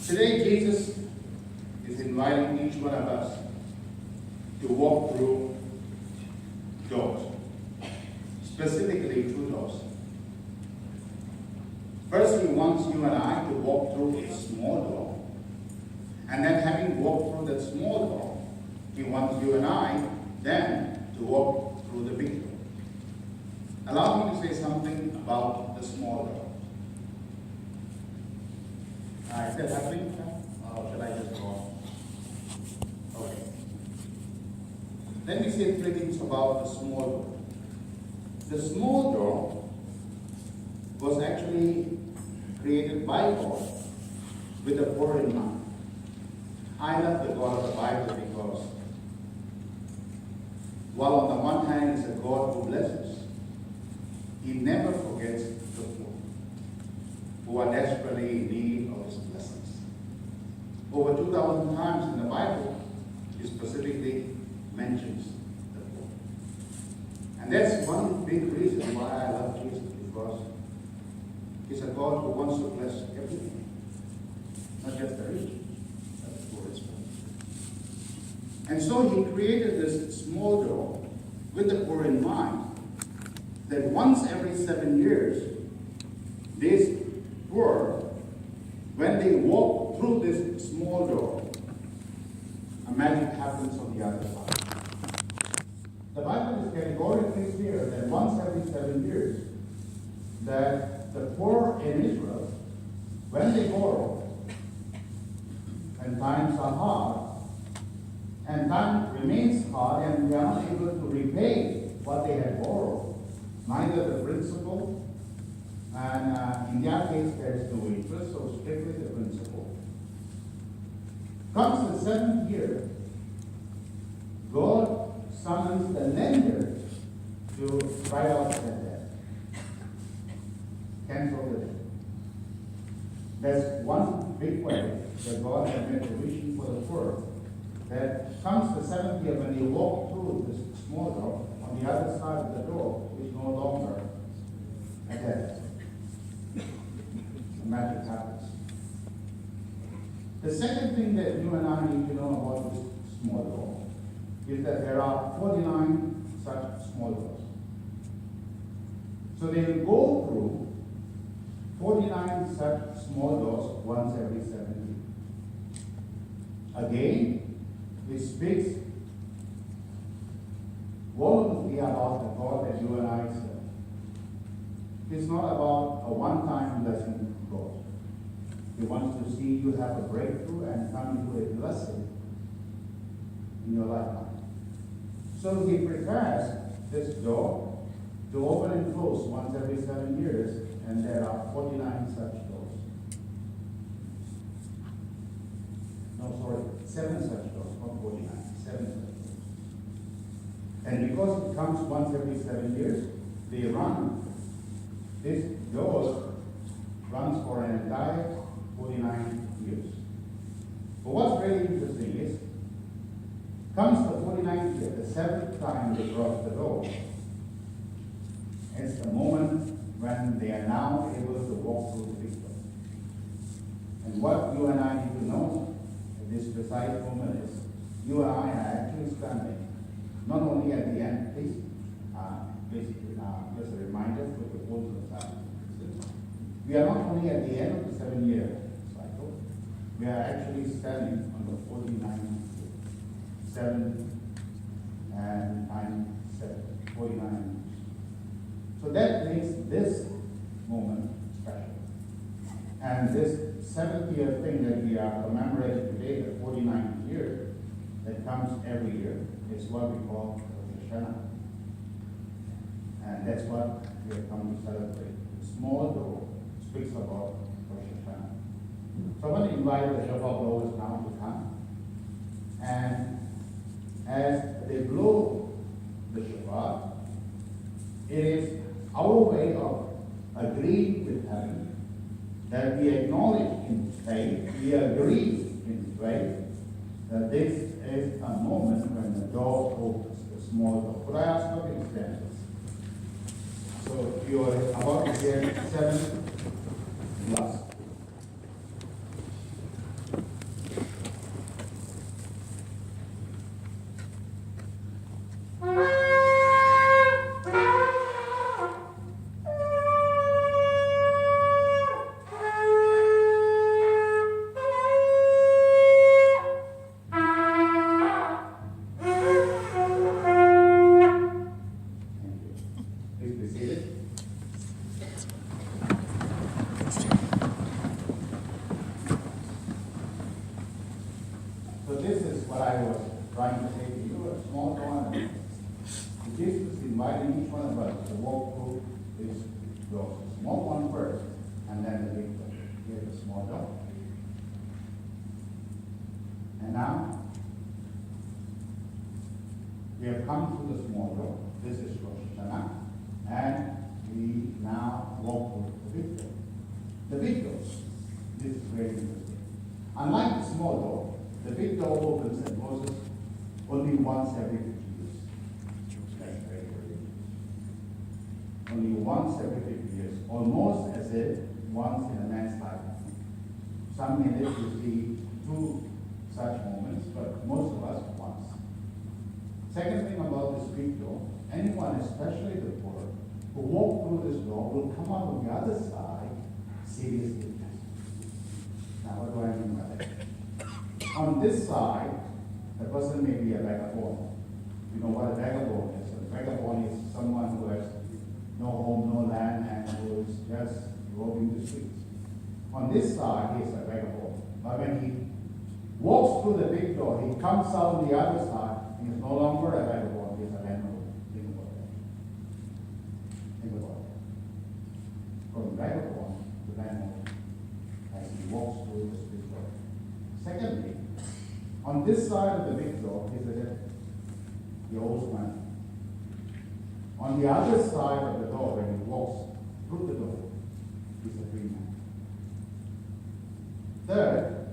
Today, Jesus is inviting each one of us to walk through doors, specifically two doors. First, he wants you and I to walk through a small door, and then having walked through that small door, he wants you and I then to walk through the big door. Allow me to say something about the small door. Is that happening? Or should I just go on? Okay. Let me say three things about the small door. The small door was actually created by God with a poor in mind. I love the God of the Bible because while on the one hand is a God who blesses, he never forgets the poor, who are desperately in need of his blessings. Over 2,000 times in the Bible, he specifically mentions the poor. And that's one big reason why I love Jesus, because he's a God who wants to bless everything, not just the rich, but the poor as well. And so he created this small door with the poor in mind, that once every 7 years, these poor, when they walk through this small door, a magic happens on the other side. The Bible is categorically clear that once every 7 years, that the poor in Israel, when they borrow, and times are hard, and time remains hard, and we are not able to repay what they had borrowed, neither the principal, and in their case there is no interest, so strictly the principal. Comes the 7th year, God summons the lender to write off the debt. Cancel the debt. There's one big way that God has made provision for the poor, that comes the 7th year when you walk through this small door, on the other side of the door is no longer a debt. The magic happens. The second thing that you and I need to know about this small door is that there are 49 such small doors. So they will go through 49 such small doors once every 7 years. Again, it speaks voluntary about the God that you and I serve. It's not about a one-time blessing from God. He wants to see you have a breakthrough and come into a blessing in your lifetime. So he prepares this door to open and close once every 7 years, and there are 49 such doors. No, sorry, 7 such doors, not 49, 7 such doors. And because it comes once every 7 years, they run. This doors runs for an entire 49 years. But what's really interesting is, comes the 49th year, the 7th time they cross the door, it's the moment when they are now able to walk through the big door. And what you and I need to know at this precise moment is, you and I are actually standing not only at the end, please, basically, just a reminder for the whole of the time. We are not only at the end of the 7-year cycle, we are actually standing on the 49th year. 7 and times 7, 49. So that makes this moment special. And this 7th year thing that we are commemorating today, the 49th year, that comes every year, is what we call Hashnnah. And that's what we have come to celebrate. The small door speaks about Hashnnah. So I want to invite the shofar blowers now to come. And as they blow the shofar, it is our way of agreeing with heaven that we acknowledge in faith, we agree in faith, that this is a moment when the door opens, the small door. Could I ask you to stand, please? So you are about to hear 7 plus. Please be seated. So this is what I was trying to say to you, a small tournament. Jesus is inviting each one of us to walk through this door. Small one first, and then the big door. Here's the small door. And now, we have come through the small door. This is Rosh Hashnnah. And we now walk through the big door. The big door. This is very interesting. Unlike the small door, the big door opens and closes only once every 50 years. That's very, very interesting. Only once every 50 years. Almost as if once in a man's lifetime. Some may live to see 2 such moments, but most of us once. Second thing about this big door, anyone, especially the poor, who walk through this door will come out on the other side seriously tested. Now what do I mean by that? On this side, the person may be a vagabond. You know what a vagabond is? A vagabond is someone who has no home, no land, and who is just roaming the streets. On this side, he is a vagabond. But when he walks through the big door, he comes out the other side, he is no longer a vagabond, he is a landlord. Think about that. Think about that. From vagabond to landlord as he walks through this big door. Secondly, on this side of the big door is a debt. He owes money. On the other side of the door, when he walks through the door, he's a free man. Third,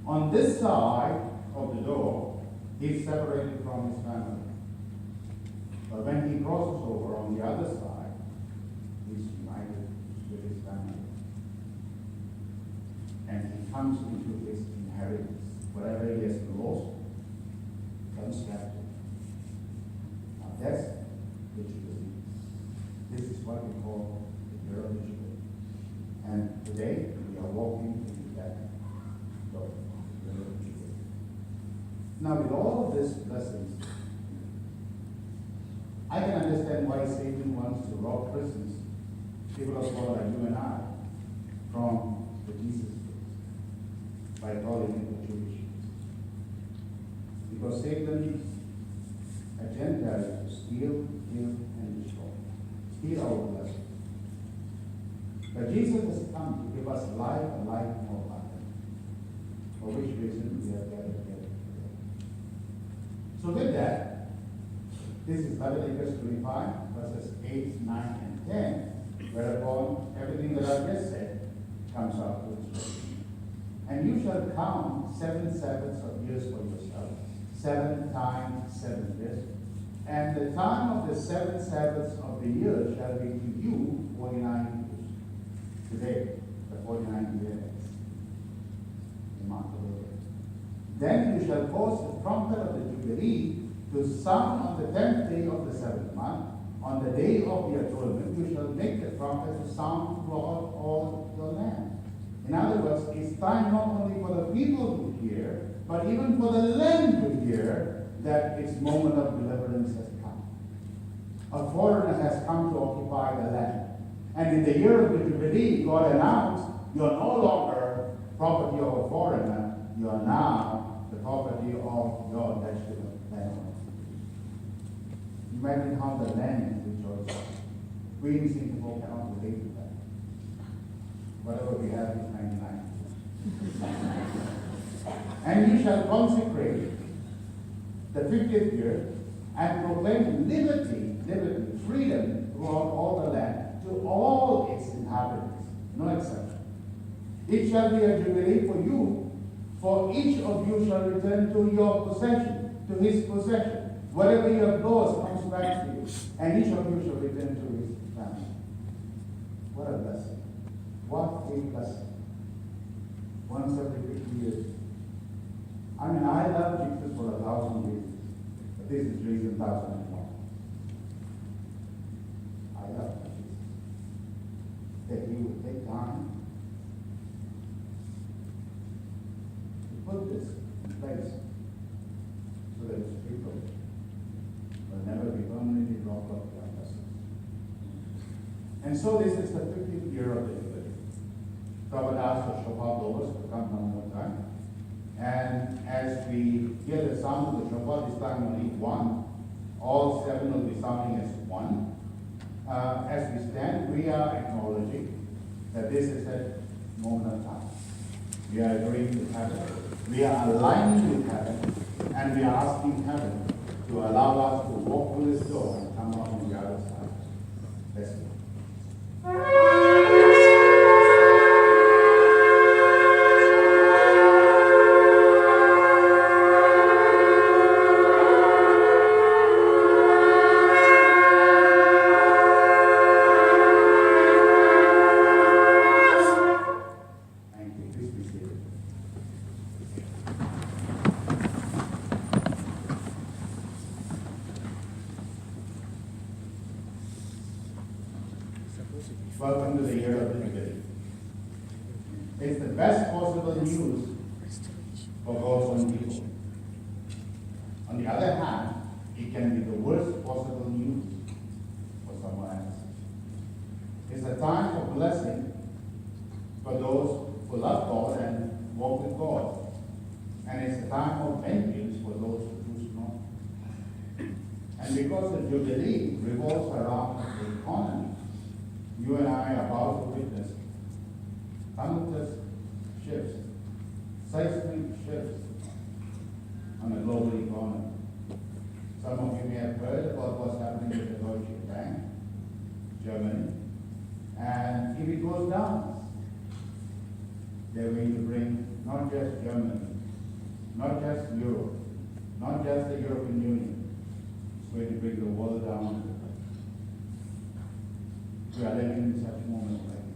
on this side of the door, he's separated from his family. But when he crosses over on the other side, he's united with his family. And he comes into his inheritance. Whatever he has lost comes captive. Now that's the Jubilee. This is what we call the year of the Jubilee. And today we are walking into that door. Now, with all of these blessings, I can understand why Satan wants to rob Christians, people of God like you and I, from the Jesus faith by calling it the Jewish faith. Because Satan's agenda is to steal, kill, and destroy. Steal our blessings. But Jesus has come to give us life and life more abundant. For which reason we have gathered together. So with that, this is Leviticus 25, verses 8, 9, and 10, whereupon everything that I've just said comes out to this way. And you shall count 7 Sabbaths of years for yourself, 7 times 7 years. And the time of the 7 Sabbaths of the year shall be to you 49 years. Today, the 49 years. Remarkable. Then you shall cause the trumpet of the Jubilee to sound on the 10th day of the 7th month. On the day of the atonement, you shall make the trumpet to sound throughout all the land. In other words, it's time not only for the people to hear, but even for the land to hear that its moment of deliverance has come. A foreigner has come to occupy the land. And in the year of the Jubilee, God announced, you are no longer property of a foreigner, you are now the property of your legitimate landlord. Imagine how the land rejoices. We in Singapore cannot relate to that. Whatever we have is 99. And you shall consecrate the 50th year and proclaim liberty, freedom throughout all the land to all its inhabitants, no exception. It shall be a jubilee for you, for each of you shall return to your possession, to his possession. Whatever you have lost comes back to you, and each of you shall return to his family. sweet blessing. Once every 50 years. I mean, I love Jesus for 1,000 reasons. But this is reason 1,001. I love Jesus. That he would take time to put this in place so that his people will never be permanently dropped off their blessings. And so this is the 50th year of the Jubilee. So I would ask the shofar blowers to come one more time. And as we hear the sound of the shofar, this time only one. All seven will be sounding as one. As we stand, we are acknowledging that this is a moment of time. We are agreeing with heaven. We are aligning with heaven. And we are asking heaven to allow us to walk through this door and come out on the other side. Let's go. Welcome to the year of the Jubilee. It's the best possible news for God's own people. On the other hand, it can be the worst possible news for someone else. It's a time of blessing for those who love God and walk with God. And it's a time of vengeance for those who choose not. And because the Jubilee revolves around the economy, you and I are about to witness countless shifts, seismic shifts on the global economy. Some of you may have heard about what's happening with the Deutsche Bank, Germany. And if it goes down, they're going to bring not just Germany, not just Europe, not just the European Union, it's going to bring the world down. We are living in such moments right now.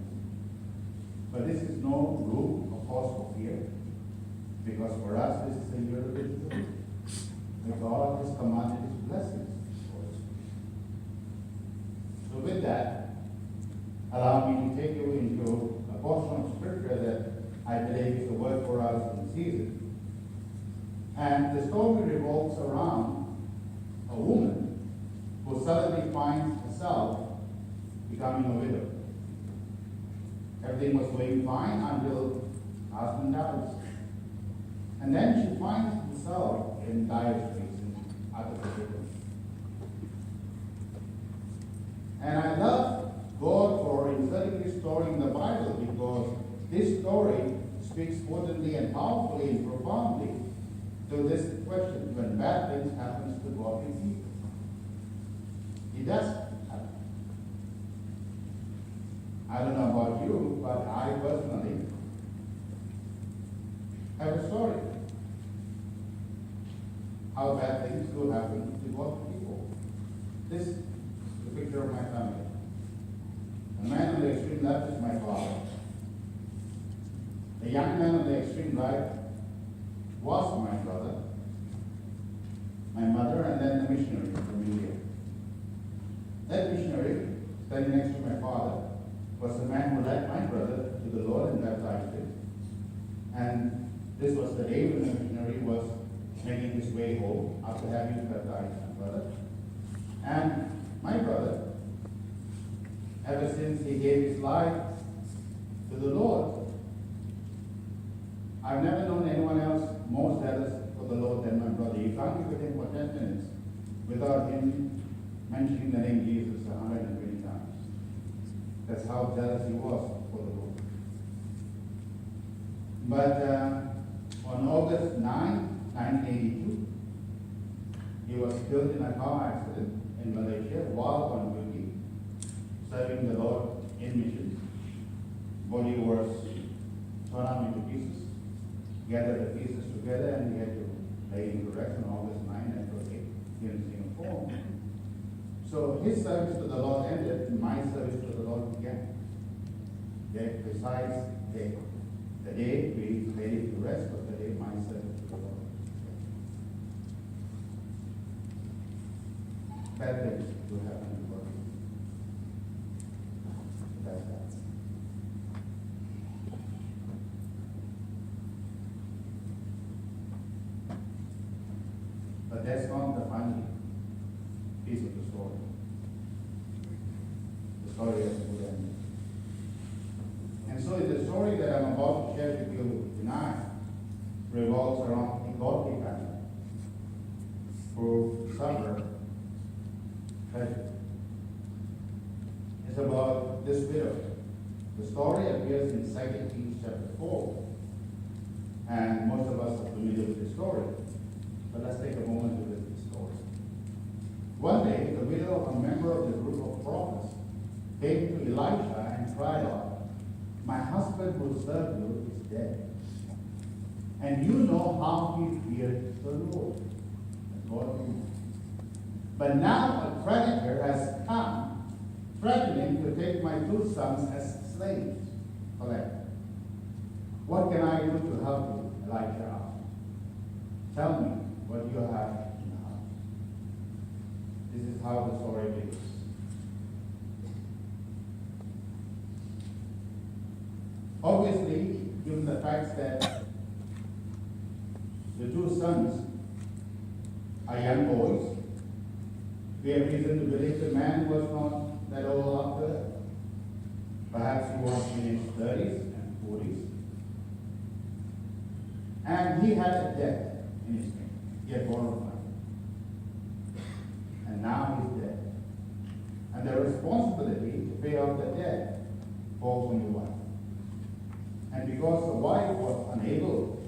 But this is no room or cause for fear, because for us this is the year of victory. That God has commanded his blessings for us. So with that, allow me to take you into a portion of scripture that I believe is a word for us in season. And the story revolves around a woman who suddenly finds herself becoming a widow. Everything was going fine until husband dies. And then she finds herself in dire straits and utter predicament. And I love God for inserting this story in the Bible, because this story speaks potently and powerfully and profoundly to this question: when bad things happen to godly people. It does happen. I don't know about you, but I personally have a story how bad things do happen to godly people. This is the picture of my family. The man on the extreme left is my father. The young man on the extreme right was my brother, my mother, and then the missionary from India. That missionary, standing next to my father, was the man who led my brother to the Lord and baptized him. And this was the day when the missionary was making his way home after having baptized my brother. And my brother, ever since he gave his life to the Lord, I've never known anyone else more zealous for the Lord than my brother. You can't be with him for 10 minutes without him mentioning the name Jesus 120 times. That's how zealous he was for the Lord. But on August 9, 1982, he was killed in a car accident in Malaysia while on duty, serving the Lord in mission. Body was torn up into pieces, gathered the pieces together, and he had to lay him to rest on August 9 and 8 here in Singapore. So his service to the Lord ended, and my service to the Lord began. that precise day, the day we lay to rest, or the day my servant to the Lord. Bad things will happen in the world. That's that. But that's not the funny piece of the story. The story has a good ending. And so the story that I'm about to share with you tonight revolves around a godly family who suffer tragedy. It's about this widow. The story appears in 2 Kings chapter 4. And most of us are familiar with the story. But let's take a moment to look at the story. One day, the widow of a member of the group of prophets came to Elisha and cried out, "My husband who served you is dead. And you know how he feared the Lord." And God knew. But now a creditor has come, threatening to take my 2 sons as slaves. What can I do to help you, Elisha asked. "Tell me what you have in the house." This is how the story begins. Obviously, given the fact that the 2 sons are young boys, we have reason to believe the man was not that old after that. Perhaps he was in his 30s and 40s. And he had a debt in his name. He had borrowed money. And now he's dead. And the responsibility to pay off the debt falls on the wife. And because the wife was unable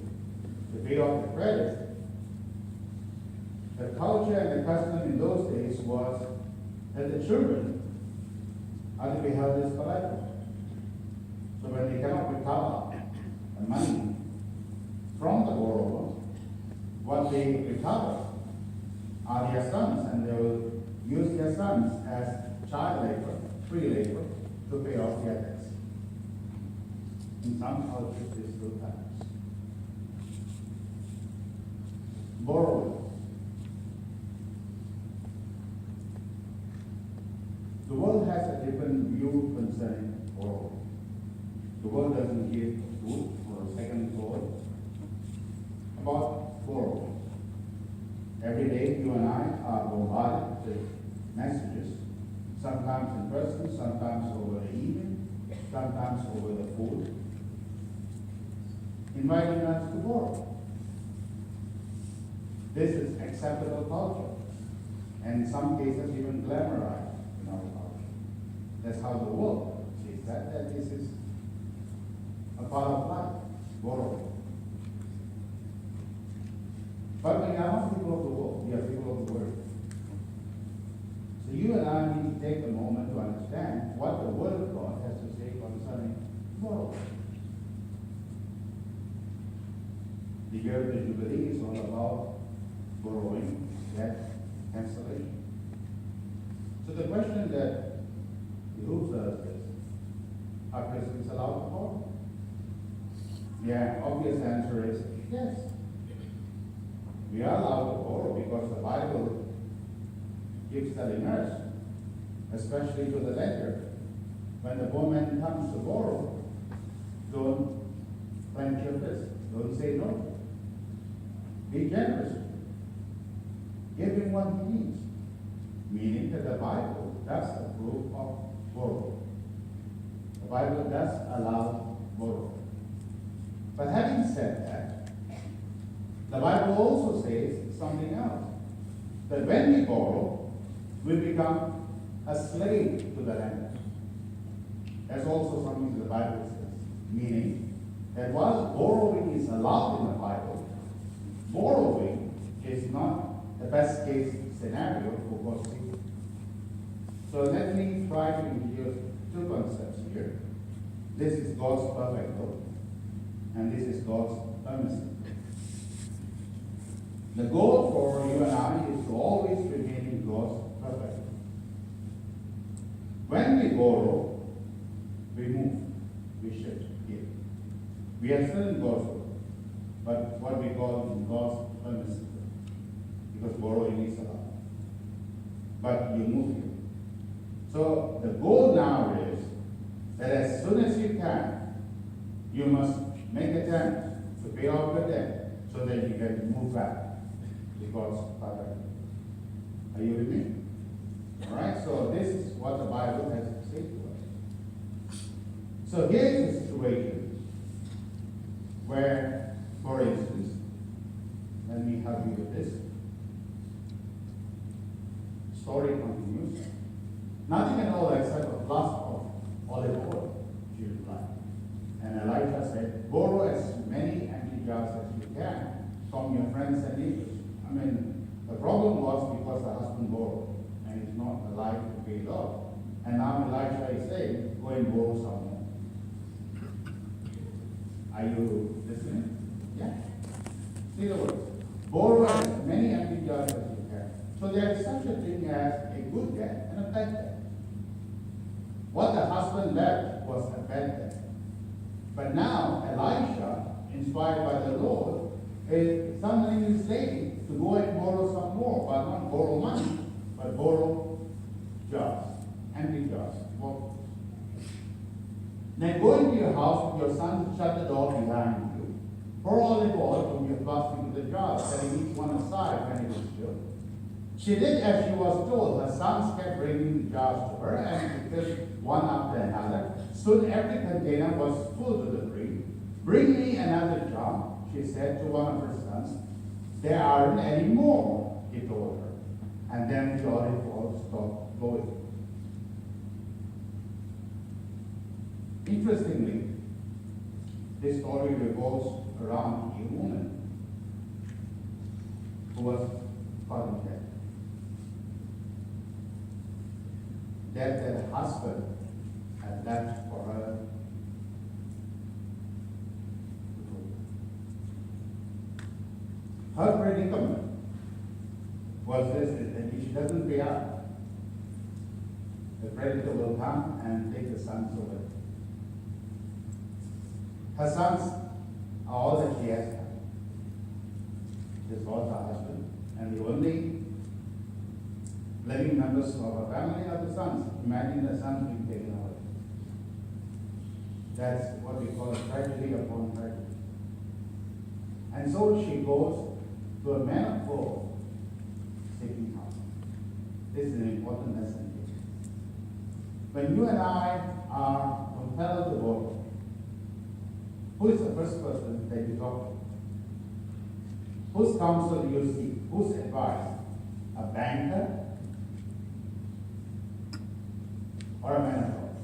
to pay off the credit, the culture and the custom in those days was that the children are to be held as collateral. So when they cannot recover the money from the borrower, what they recover are their sons, and they will use their sons as child labor, free labor, to pay off their debts. In some cultures, this still happens. Borrowing. The world has a different view concerning borrowing. The world doesn't give a food or a second thought about borrowing. Every day, you and I are bombarded with messages, sometimes in person, sometimes over the email, sometimes over the phone, inviting us to borrow. This is acceptable culture, and in some cases even glamorized in our culture. That's how the world sees that this is a part of life, borrowing. But we are not people of the world, we are people of the Word. So you and I need to take a moment to understand what the Word of God has to say concerning borrowing. The year of the Jubilee is all about borrowing, debt, cancellation. So the question that behooves us is, are Christians allowed to borrow? The obvious answer is yes. We are allowed to borrow because the Bible gives telling us, especially to the lender, when the poor man comes to borrow, don't clench your fist. Don't say no. Be generous. Give him what he needs. Meaning that the Bible does approve of borrowing. The Bible does allow borrowing. But having said that, the Bible also says something else. That when we borrow, we become a slave to the lender. That's also something the Bible says. Meaning that while borrowing is allowed in the Bible, borrowing is not the best case scenario for God's people. So let me try to introduce 2 concepts here. This is God's perfect will, and this is God's permissive. The goal for you and I is to always remain in God's perfect will. When we borrow, we move. We We are still in God's will, but what we call in God's permissible, because borrowing is allowed. But you move here. So the goal now is that as soon as you can, you must make attempt to pay off your debt so that you can move back to God's Father. Are you with me? All right, so this is what the Bible has to say to us. So here's a situation where, for instance, let me help you with this. Story continues. Nothing at all except a flask of olive oil, she replied. And Elijah said, borrow as many empty jars as you can from your friends and neighbors. I mean, the problem was because the husband borrowed and he's not alive to pay it off. And now Elijah is saying, go and borrow some more. Are you listening? Yeah. See the words. Borrow as many empty jars as you can. So there is such a thing as a good debt and a bad debt. What the husband left was a bad debt. But now Elisha, inspired by the Lord, is summoning his lady to go and borrow some more, but not borrow money, but borrow jars, empty jars. Well, then go into your house with your son, shut the door behind you. Pour olive oil from your flask into the jars, setting each one aside when it was filled. She did as she was told. Her sons kept bringing the jars to her, and she filled one after another. Soon every container was full to the brim. Bring me another jar, she said to one of her sons. There aren't any more, he told her. And then the olive oil stopped flowing. Interestingly, this story revolves around a woman who was caught in debt. Debt that her husband had left for her to do. Her predicament was this, that if she doesn't pay up, the creditor will come and take the sons away. Her sons are all that she has. This was her husband, and the only living members of her family are the sons. Imagine the sons being taken away. That's what we call a tragedy upon tragedy. And so she goes to a man of God seeking help. This is an important lesson here. When you and I are compelled to borrow, who is the first person that you talk to? Whose counsel do you seek? Whose advice? A banker or a man of God?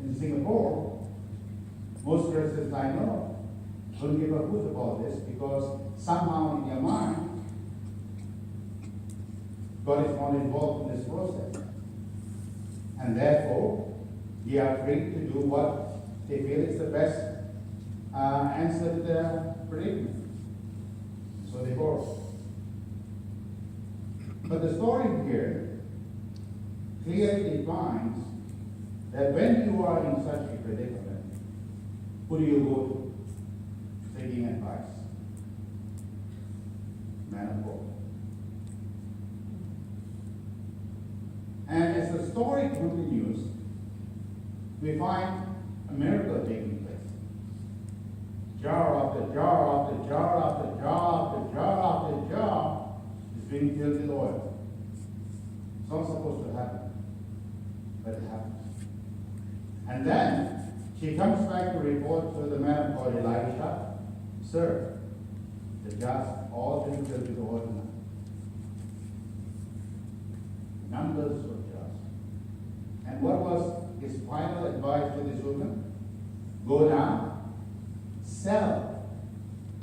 In Singapore, most Christians I know don't give a hoot about this because somehow in their mind, God is not involved in this process. And therefore, they are free to do what they feel is the best answer to their predicament. So they borrow. But the story here clearly defines that when you are in such a predicament, who do you go to? Seeking advice. Man of God. And as the story continues, we find a miracle taking place. Jar after jar after jar after jar after jar after jar is being filled with oil. It's not supposed to happen, but it happens. And then she comes back to report to the man called Elisha, sir, the jars all been filled with oil now. Numbers of jars. And what was his final advice to this woman? Go down, sell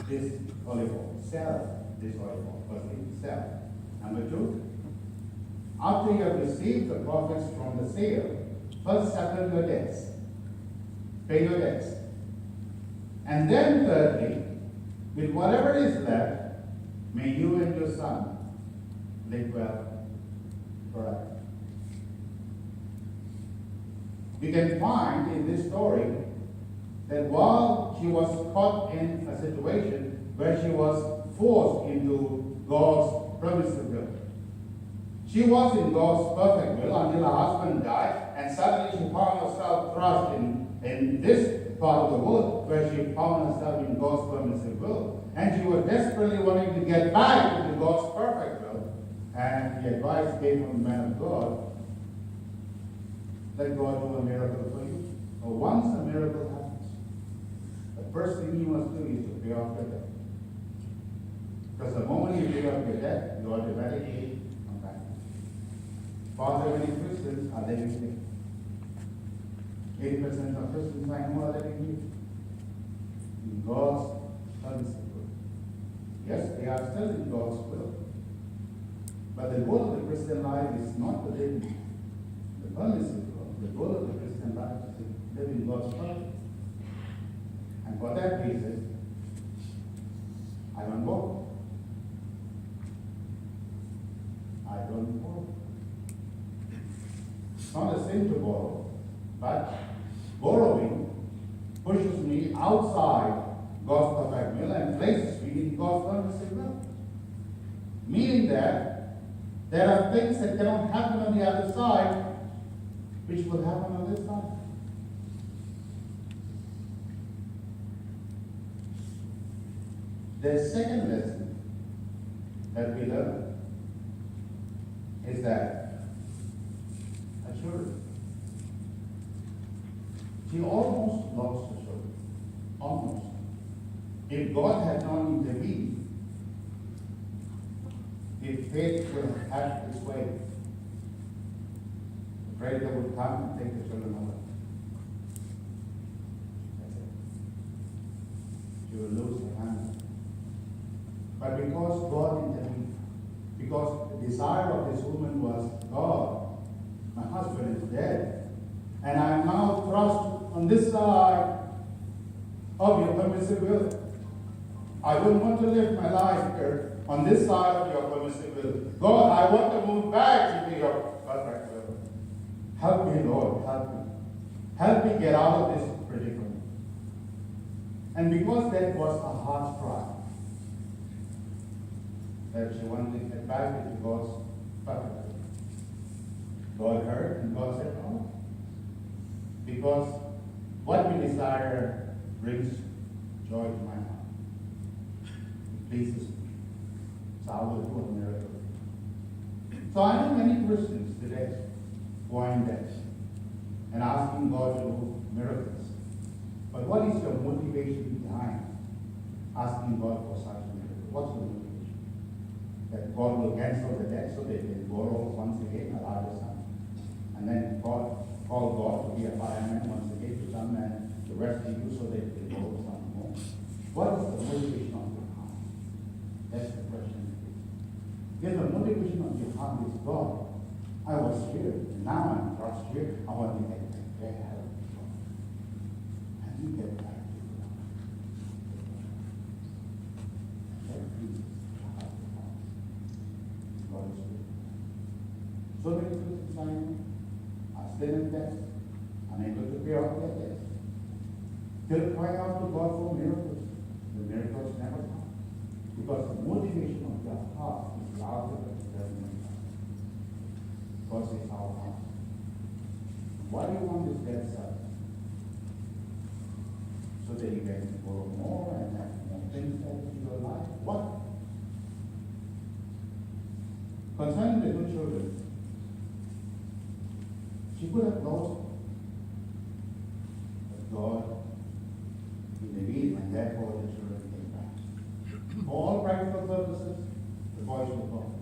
this olive oil. Sell this olive oil. Firstly, sell. Number two, after you have received the profits from the sale, first settle your debts. Pay your debts. And then thirdly, with whatever is left, may you and your son live well forever. We can find in this story that while she was caught in a situation where she was forced into God's permissive will, she was in God's perfect will until her husband died, and suddenly she found herself thrust in this part of the world where she found herself in God's permissive will. And she was desperately wanting to get back into God's perfect will. And the advice came from the man of God, let God do a miracle for you. But once a miracle happens, the first thing you must do is to pay off your debt. Because the moment you pay off your debt, you automatically come back. Far too many Christians are living here. 80% of Christians I know are living here. In God's permissive will. Yes, they are still in God's will. But the goal of the Christian life is not to live in the permissive will. The goal of the Christian life is to live in God's will. And for that reason, I don't borrow. I don't borrow. It's not a sin to borrow, but borrowing pushes me outside God's perfect will and places me in God's permissive will. Meaning that there are things that cannot happen on the other side, which will happen on this side. The second lesson that we learn is that assurance. She almost lost the children. Almost. If God had not intervened, if faith would have had its way, the predator would come and take the children away. That's it. She will lose her hand. But because God intervened, because the desire of this woman was, God, my husband is dead, and I am now thrust on this side of your permissive will. I don't want to live my life here on this side of your permissive will. God, I want to move back into your perfect will. Help me, Lord, help me. Help me get out of this predicament. And because that was a heart's cry, that she wanted to get back into God's perfect will. God heard, and God said, no. Because what we desire brings joy to my heart. It pleases me. So I will do a miracle. So I know many Christians today who are in debt and asking God to do miracles. But what is your motivation behind asking God for such a miracle? What's the motivation? That God will cancel the debt so they can borrow once again a larger sum. And then call God to be a fireman once again to come and to rescue you so they can borrow some more. What is the motivation of your heart? That's the question. If the motivation of your heart is God, I was here, and now I'm thrust here, I want to get help. And you get back to God. That is how God is good. So many Christians I know are still in debt, unable to pay off their debts. Still cry out to God for miracles. The miracles never come. Because the motivation of your heart is louder than the judgment. Because it's our heart. Why do you want this debt settled? So that you can borrow more and have more things added to your life? What? Concerning the two children, she could have lost them. But God intervened, and therefore the children came back. For all practical purposes, the boys were gone.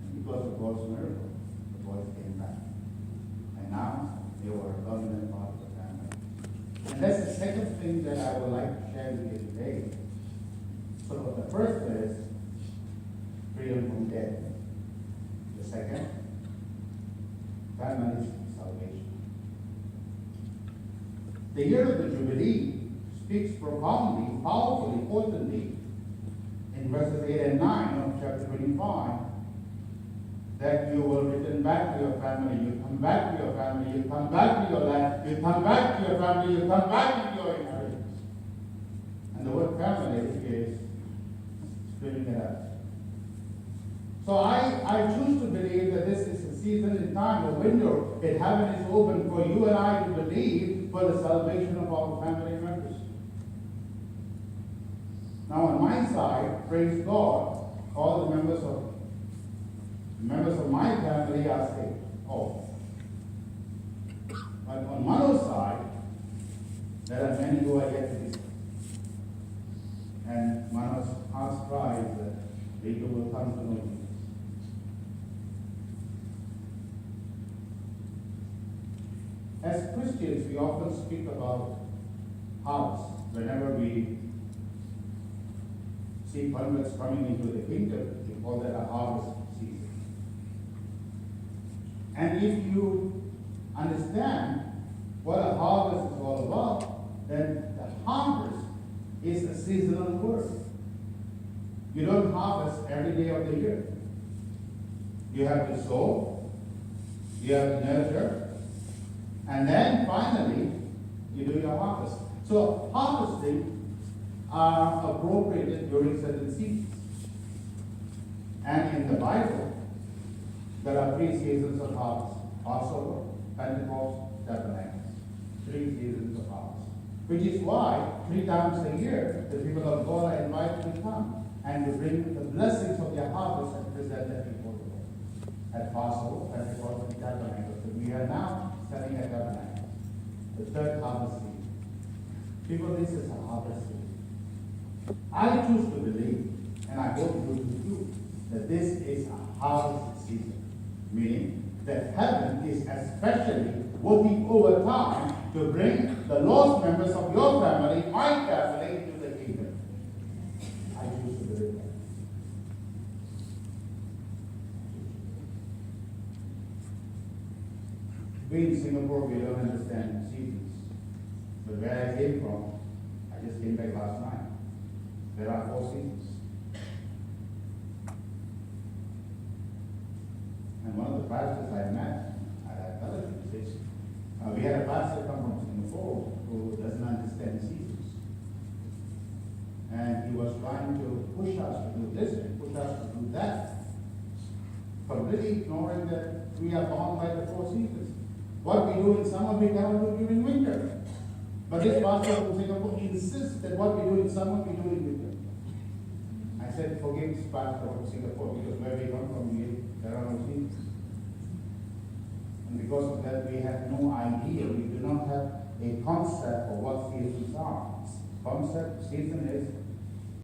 And because of God's miracle, the boys came back. And now they were a permanent part of the family. And that's the second thing that I would like to share with you today. So the first is freedom from death. The second, family salvation. The year of the Jubilee speaks profoundly, powerfully, potently in verses 8 and 9 of chapter 25 that you will return back to your family, you come back to your family, you come back to your land, you come back to your family, you come back to your inheritance. And the word family is spelling it out. So I choose to believe that this is a season in time, a window in heaven is open for you and I to believe for the salvation of our family members. Now on my side, praise God, all the members of my family are saved. Oh. But on Mano's side, there are many who are yet to be saved. And Mano's heart's cry is that they too will come to know Jesus. As Christians, we often speak about harvest whenever we see converts coming into the kingdom. We call that a harvest season. And if you understand what a harvest is all about, then the harvest is a seasonal work. You don't harvest every day of the year. You have to sow, you have to nurture, and then finally you do your harvest. So harvesting are appropriated during certain seasons. And in the Bible, there are 3 seasons of harvest: Passover, Pentecost, Tabernacles. 3 seasons of harvest. Which is why 3 times a year the people of God are invited to come and to bring the blessings of their harvest and present them before the Lord. At Passover, Pentecost, and Tabernacles. So we are now studying at Tabernacles, the 3rd harvest season. People, this is a harvest season. I choose to believe, and I hope you do too, that this is a harvest season. Meaning that heaven is especially working overtime to bring the lost members of your family, my family, into the kingdom. I choose to believe that. We in Singapore, we don't understand seasons. But where I came from, I just came back last night. There are 4 seasons. And one of the pastors I met, I had another conversation. We had a pastor come from Singapore who doesn't understand seasons. And he was trying to push us to do this and push us to do that. Completely ignoring that we are bound by the 4 seasons. What we do in summer, we cannot do during winter. But this pastor from Singapore insists that what we do in summer, we do in winter. I said, forgive this pastor from Singapore, because where we come from, there are no seasons. And because of that, we have no idea. We do not have a concept of what seasons are. Concept, season is